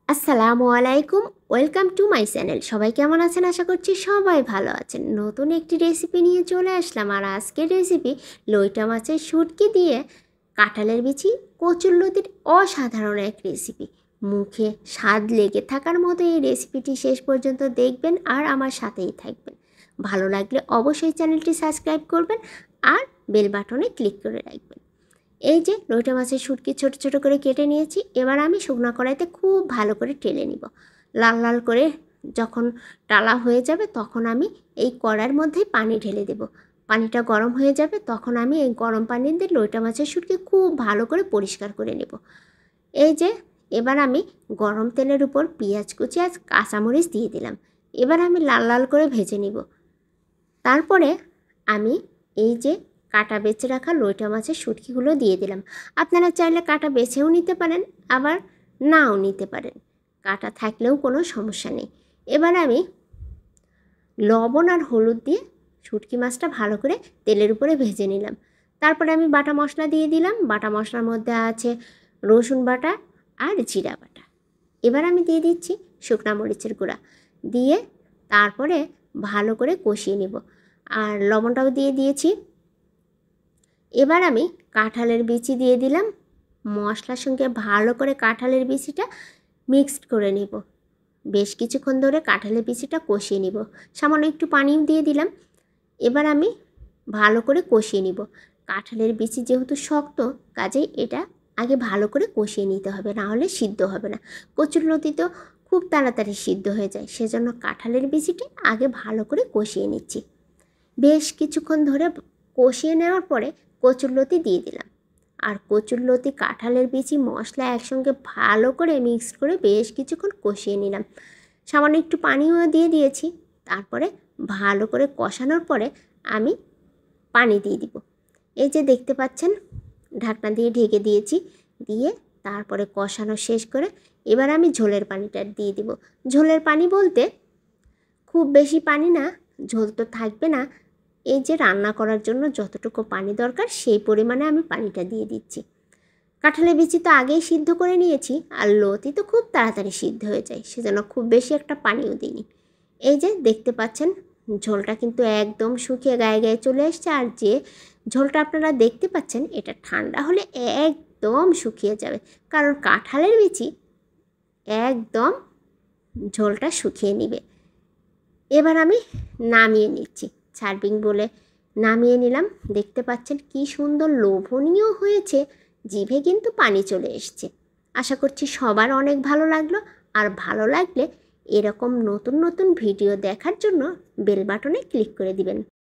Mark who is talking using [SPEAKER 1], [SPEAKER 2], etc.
[SPEAKER 1] আসসালামু আলাইকুম, welcome to my channel. সবাই কেমন আছেন? আশা করছি সবাই ভালো আছেন। নতুন একটি রেসিপি নিয়ে চলে আসলাম। আর আজকের রেসিপি লইটা মাছের শুটকি দিয়ে কাঁঠালের বিচি কচুরলতির অসাধারণ এক রেসিপি। মুখে স্বাদ লেগে থাকার মতো এই রেসিপিটি শেষ পর্যন্ত দেখবেন আর আমার সাথেই থাকবেন। ভালো লাগলে অবশ্যই চ্যানেলটি সাবস্ক্রাইব করবেন আর বেল বাটনে ক্লিক করে রাখবেন। এই যে লইটা মাছের শুটকি ছোট ছোট করে কেটে নিয়েছি। এবার আমি শুকনো কড়াইতে খুব ভালো করে টেলে নিব। লাল লাল করে যখন টালা হয়ে যাবে তখন আমি এই কড়াইয়ের মধ্যেই পানি ঢেলে দেব। পানিটা গরম হয়ে যাবে তখন আমি এই গরম পানি দিয়ে লইটা মাছের শুটকি খুব ভালো করে পরিষ্কার করে নেব। এই যে এবার আমি গরম তেলের উপর পেঁয়াজ কুচি আর কাঁচামরিচ দিয়ে দিলাম। এবার আমি লাল লাল করে ভেজে নিব। তারপরে আমি এই যে কাটা বেছে রাখা লইটা মাছের শুটকিগুলো দিয়ে দিলাম। আপনারা চাইলে কাটা বেছেও নিতে পারেন, আবার নাও নিতে পারেন। কাটা থাকলেও কোনো সমস্যা নেই। এবার আমি লবণ আর হলুদ দিয়ে শুটকি মাছটা ভালো করে তেলের উপরে ভেজে নিলাম। তারপরে আমি বাটা মশলা দিয়ে দিলাম। বাটা মশলার মধ্যে আছে রসুন বাটা আর জিরা বাটা। এবার আমি দিয়ে দিচ্ছি শুকনো মরিচের গুঁড়া দিয়ে তারপরে ভালো করে কষিয়ে নেব। আর লবণটাও দিয়ে দিয়েছি। এবার আমি কাঁঠালের বিচি দিয়ে দিলাম। মশলার সঙ্গে ভালো করে কাঁঠালের বিচিটা মিক্সড করে নেব। বেশ কিছুক্ষণ ধরে কাঁঠালের বিচিটা কষিয়ে নিব। সামান্য একটু পানিও দিয়ে দিলাম। এবার আমি ভালো করে কষিয়ে নিব। কাঁঠালের বিচি যেহেতু শক্ত, কাজেই এটা আগে ভালো করে কষিয়ে নিতে হবে, না হলে সিদ্ধ হবে না। কচুরলতি তো খুব তাড়াতাড়ি সিদ্ধ হয়ে যায়, সেজন্য কাঁঠালের বিচিটি আগে ভালো করে কষিয়ে নিচ্ছি। বেশ কিছুক্ষণ ধরে কষিয়ে নেওয়ার পরে কচুরলতি দিয়ে দিলাম। আর কচুরলতি কাঁঠালের বিচি মশলা একসঙ্গে ভালো করে মিক্স করে বেশ কিছুক্ষণ কষিয়ে নিলাম। সামান্য একটু পানিও দিয়ে দিয়েছি। তারপরে ভালো করে কষানোর পরে আমি পানি দিয়ে দিব। এই যে দেখতে পাচ্ছেন, ঢাকনা দিয়ে ঢেকে দিয়েছি। দিয়ে তারপরে কষানো শেষ করে এবার আমি ঝোলের পানিটা দিয়ে দিব। ঝোলের পানি বলতে খুব বেশি পানি না, ঝোল তো থাকবে না। এই যে রান্না করার জন্য যতটুকু পানি দরকার সেই পরিমাণে আমি পানিটা দিয়ে দিচ্ছি। কাঁঠালের বিচি তো আগেই সিদ্ধ করে নিয়েছি, আর লতি তো খুব তাড়াতাড়ি সিদ্ধ হয়ে যায়, সেজন্য খুব বেশি একটা পানিও দিইনি। এই যে দেখতে পাচ্ছেন, ঝোলটা কিন্তু একদম শুকিয়ে গায়ে গায়ে চলে আসছে। আর যে ঝোলটা আপনারা দেখতে পাচ্ছেন, এটা ঠান্ডা হলে একদম শুকিয়ে যাবে, কারণ কাঁঠালের বিচি একদম ঝোলটা শুকিয়ে নেবে। এবার আমি নামিয়ে নিচ্ছি, সার্ভিং বলে নামিয়ে নিলাম। দেখতে পাচ্ছেন কি সুন্দর লোভনীয় হয়েছে, জিভে কিন্তু পানি চলে এসছে। আশা করছি সবার অনেক ভালো লাগলো। আর ভালো লাগলে এরকম নতুন নতুন ভিডিও দেখার জন্য বেল বাটনে ক্লিক করে দিবেন।